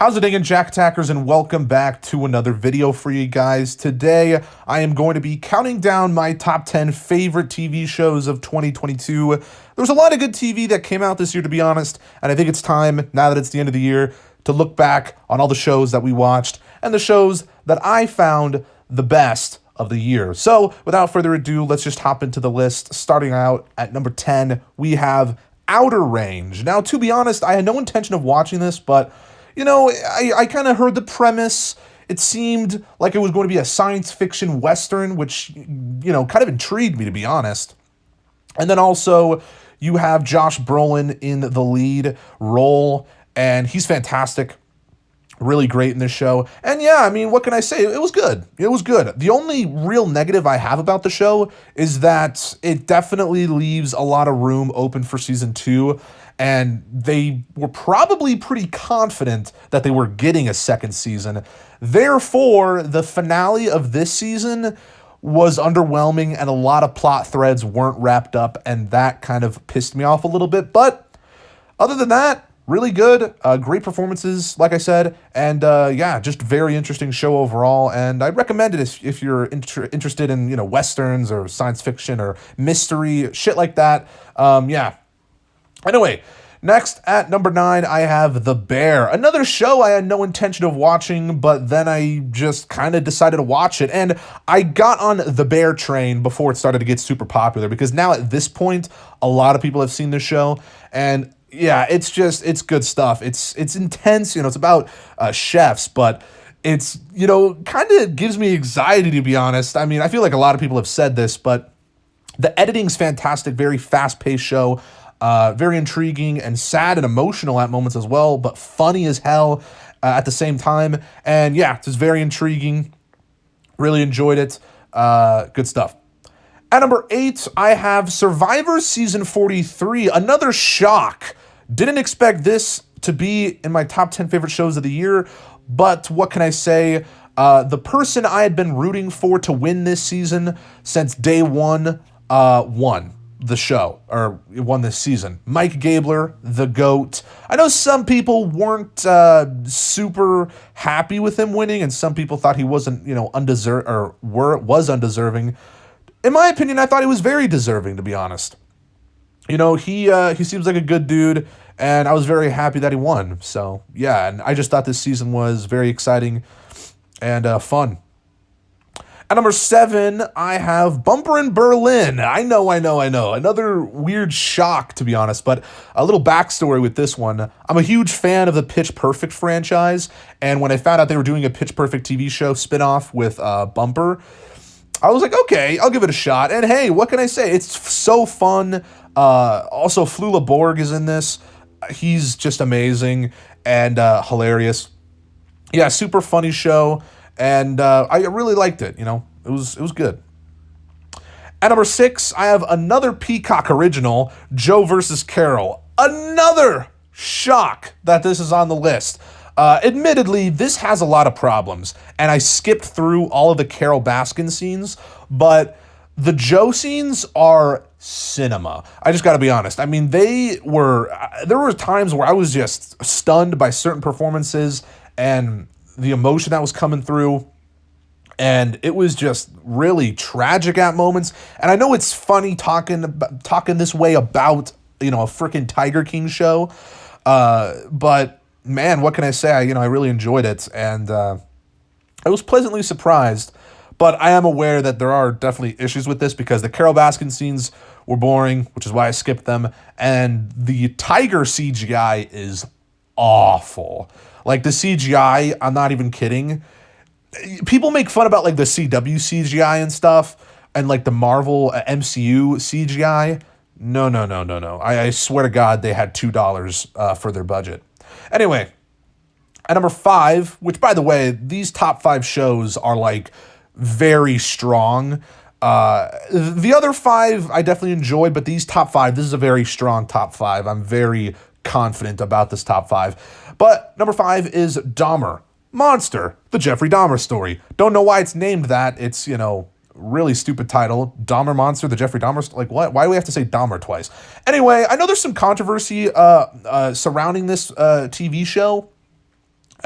How's it going, Jack Attackers, and welcome back to another video for you guys. Today, I am going to be counting down my top 10 favorite TV shows of 2022. There's a lot of good TV that came out this year, to be honest, and I think it's time, now that it's the end of the year, to look back on all the shows that we watched and the shows that I found the best of the year. So, without further ado, let's just hop into the list. Starting out at number 10, we have Outer Range. Now, to be honest, I had no intention of watching this, but I kind of heard the premise. It seemed like it was going to be a science fiction Western, which, kind of intrigued me, to be honest. And then also, you have Josh Brolin in the lead role, and he's fantastic. Really great in this show. And yeah, I mean, what can I say? It was good. It was good. The only real negative I have about the show is that it definitely leaves a lot of room open for season 2. And they were probably pretty confident that they were getting a second season. Therefore, the finale of this season was underwhelming and a lot of plot threads weren't wrapped up, and that kind of pissed me off a little bit. But other than that, really good, great performances, like I said, and just very interesting show overall. And I recommend it if you're interested in westerns or science fiction or mystery, shit like that. Anyway, next at number 9, I have The Bear. Another show I had no intention of watching, but then I just kind of decided to watch it. And I got on The Bear train before it started to get super popular, because now at this point, a lot of people have seen this show. And yeah, it's good stuff. It's intense, it's about chefs, but it's, kind of gives me anxiety, to be honest. I mean, I feel like a lot of people have said this, but the editing's fantastic, very fast-paced show. Very intriguing and sad and emotional at moments as well, but funny as hell at the same time. And yeah, it's just very intriguing. Really enjoyed it. Good stuff. At number 8, I have Survivor Season 43. Another shock. Didn't expect this to be in my top 10 favorite shows of the year, but what can I say? The person I had been rooting for to win this season since day one won the show, or won this season. Mike Gabler, the GOAT. I know some people weren't super happy with him winning, and some people thought he wasn't, was undeserving. In my opinion, I thought he was very deserving, to be honest. He seems like a good dude, and I was very happy that he won. So, yeah, and I just thought this season was very exciting and fun. At number 7, I have Bumper in Berlin. I know. Another weird shock, to be honest, but a little backstory with this one. I'm a huge fan of the Pitch Perfect franchise, and when I found out they were doing a Pitch Perfect TV show spinoff with Bumper, I was like, okay, I'll give it a shot. And hey, what can I say? It's so fun. Also, Flula Borg is in this. He's just amazing and hilarious. Yeah, super funny show. And I really liked it, it was good. At number 6, I have another Peacock original, Joe versus Carol. Another shock that this is on the list. Admittedly, this has a lot of problems, and I skipped through all of the Carol Baskin scenes, but the Joe scenes are cinema. I just got to be honest. I mean, there were times where I was just stunned by certain performances and the emotion that was coming through, and it was just really tragic at moments. And I know it's funny talking this way about a freaking Tiger King show, but man, what can I say? I really enjoyed it, and I was pleasantly surprised. But I am aware that there are definitely issues with this, because the Carol Baskin scenes were boring, which is why I skipped them, and the Tiger CGI is awful. Like, the CGI, I'm not even kidding. People make fun about, like, the CW CGI and stuff, and, like, the Marvel MCU CGI. No. I swear to God, they had $2 for their budget. Anyway, at number 5, which, by the way, these top 5 shows are, like, very strong. The other 5 I definitely enjoyed, but these top 5, this is a very strong top 5. I'm very confident about this top 5. But number 5 is Dahmer. Monster, the Jeffrey Dahmer story. Don't know why it's named that. It's, really stupid title. Dahmer Monster, the Jeffrey Dahmer, like what? Why do we have to say Dahmer twice? Anyway, I know there's some controversy surrounding this TV show.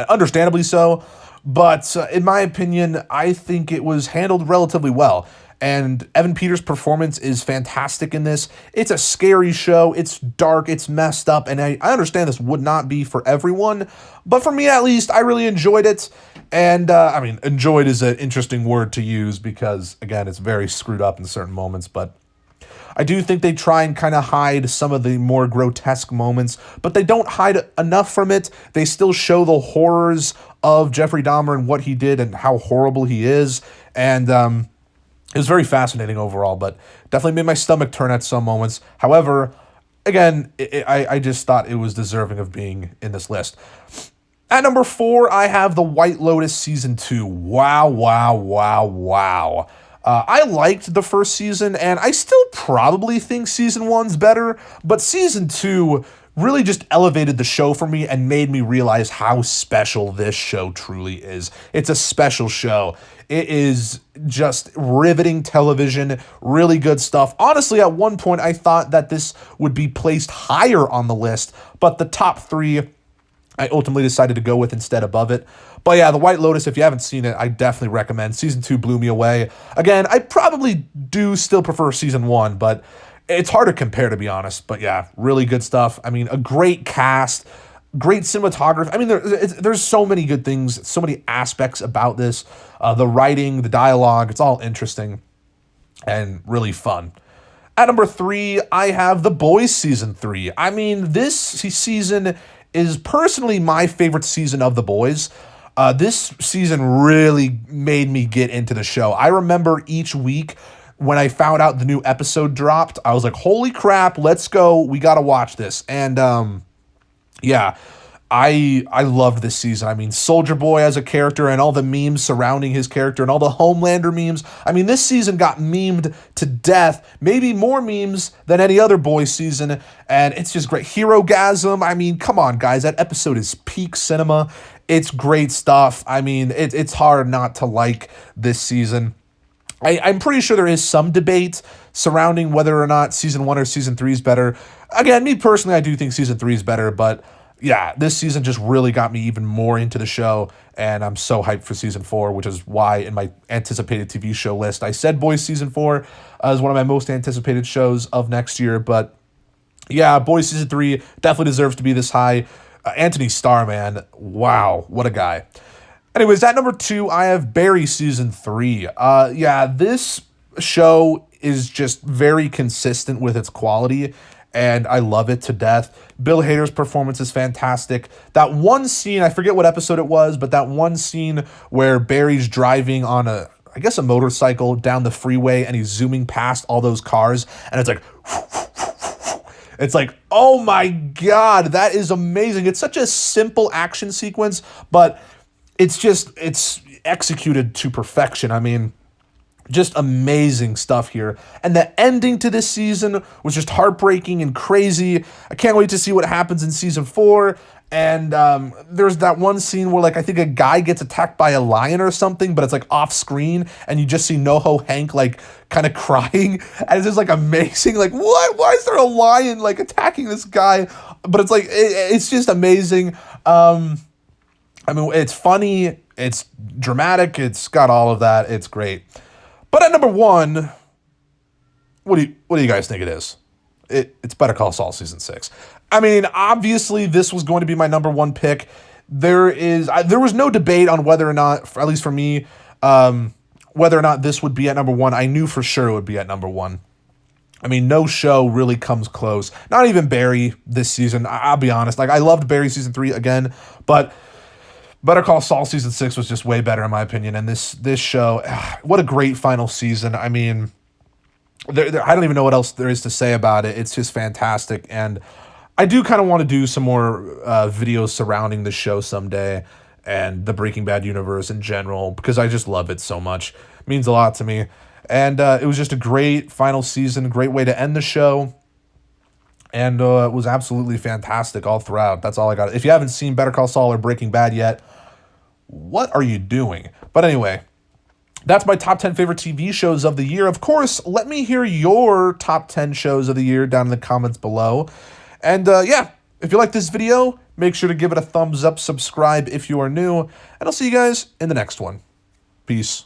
understandably so. But in my opinion, I think it was handled relatively well. And Evan Peters' performance is fantastic in this. It's a scary show. It's dark. It's messed up. And I understand this would not be for everyone. But for me, at least, I really enjoyed it. And, I mean, enjoyed is an interesting word to use because, again, it's very screwed up in certain moments. But I do think they try and kind of hide some of the more grotesque moments, but they don't hide enough from it. They still show the horrors of Jeffrey Dahmer and what he did and how horrible he is. And it was very fascinating overall, but definitely made my stomach turn at some moments. However, again, I just thought it was deserving of being in this list. At number 4, I have The White Lotus Season 2. Wow, wow, wow, wow. I liked the first season, and I still probably think Season 1's better, but Season 2 really just elevated the show for me and made me realize how special this show truly is. It's a special show. It is just riveting television, really good stuff. Honestly, at one point, I thought that this would be placed higher on the list, but the top 3 I ultimately decided to go with instead above it. But yeah, The White Lotus, if you haven't seen it, I definitely recommend. Season 2 blew me away. Again, I probably do still prefer Season 1, but it's hard to compare, to be honest. But yeah, really good stuff. I mean, a great cast, great cinematography. I mean, there's so many good things, so many aspects about this. The writing, the dialogue, it's all interesting and really fun. At number 3, I have The Boys Season 3. I mean, this season is personally my favorite season of The Boys. This season really made me get into the show. I remember each week when I found out the new episode dropped, I was like, holy crap, let's go. We got to watch this. And yeah, I loved this season. I mean, Soldier Boy as a character and all the memes surrounding his character and all the Homelander memes. I mean, this season got memed to death. Maybe more memes than any other Boys season. And it's just great. Hero-gasm. I mean, come on, guys. That episode is peak cinema. It's great stuff. I mean, it's hard not to like this season. I'm pretty sure there is some debate surrounding whether or not Season 1 or Season 3 is better. Again, me personally, I do think Season 3 is better, but yeah, this season just really got me even more into the show, and I'm so hyped for Season 4, which is why in my anticipated TV show list, I said Boys Season 4 is one of my most anticipated shows of next year, but yeah, Boys Season 3 definitely deserves to be this high. Anthony Starr, man, wow, what a guy. Anyways, at number 2, I have Barry Season 3. Yeah, this show is just very consistent with its quality, and I love it to death. Bill Hader's performance is fantastic. That one scene, I forget what episode it was, but that one scene where Barry's driving on a motorcycle down the freeway, and he's zooming past all those cars, and it's like, oh my God, that is amazing. It's such a simple action sequence, but it's executed to perfection. I mean, just amazing stuff here. And the ending to this season was just heartbreaking and crazy. I can't wait to see what happens in Season 4. And there's that one scene where, like, I think a guy gets attacked by a lion or something, but it's, like, off screen, and you just see NoHo Hank, like, kind of crying. And it's just, like, amazing. Like, what? Why is there a lion, like, attacking this guy? But it's, like, it's just amazing. I mean, it's funny, it's dramatic, it's got all of that, it's great. But at number 1, what do you guys think it is? It's Better Call Saul Season 6. I mean, obviously, this was going to be my number 1 pick. There was no debate on whether or not, at least for me, whether or not this would be at number 1. I knew for sure it would be at number 1. I mean, no show really comes close. Not even Barry this season. I'll be honest. Like, I loved Barry Season 3 again, but Better Call Saul Season 6 was just way better in my opinion. And this show, what a great final season. I mean, I don't even know what else there is to say about it. It's just fantastic. And I do kind of want to do some more videos surrounding the show someday and the Breaking Bad universe in general, because I just love it so much. It means a lot to me. And it was just a great final season, great way to end the show. And it was absolutely fantastic all throughout. That's all I got. If you haven't seen Better Call Saul or Breaking Bad yet, what are you doing? But anyway, that's my top 10 favorite TV shows of the year. Of course, let me hear your top 10 shows of the year down in the comments below. And yeah, if you like this video, Make sure to give it a thumbs up, subscribe if you are new, and I'll see you guys in the next one. Peace.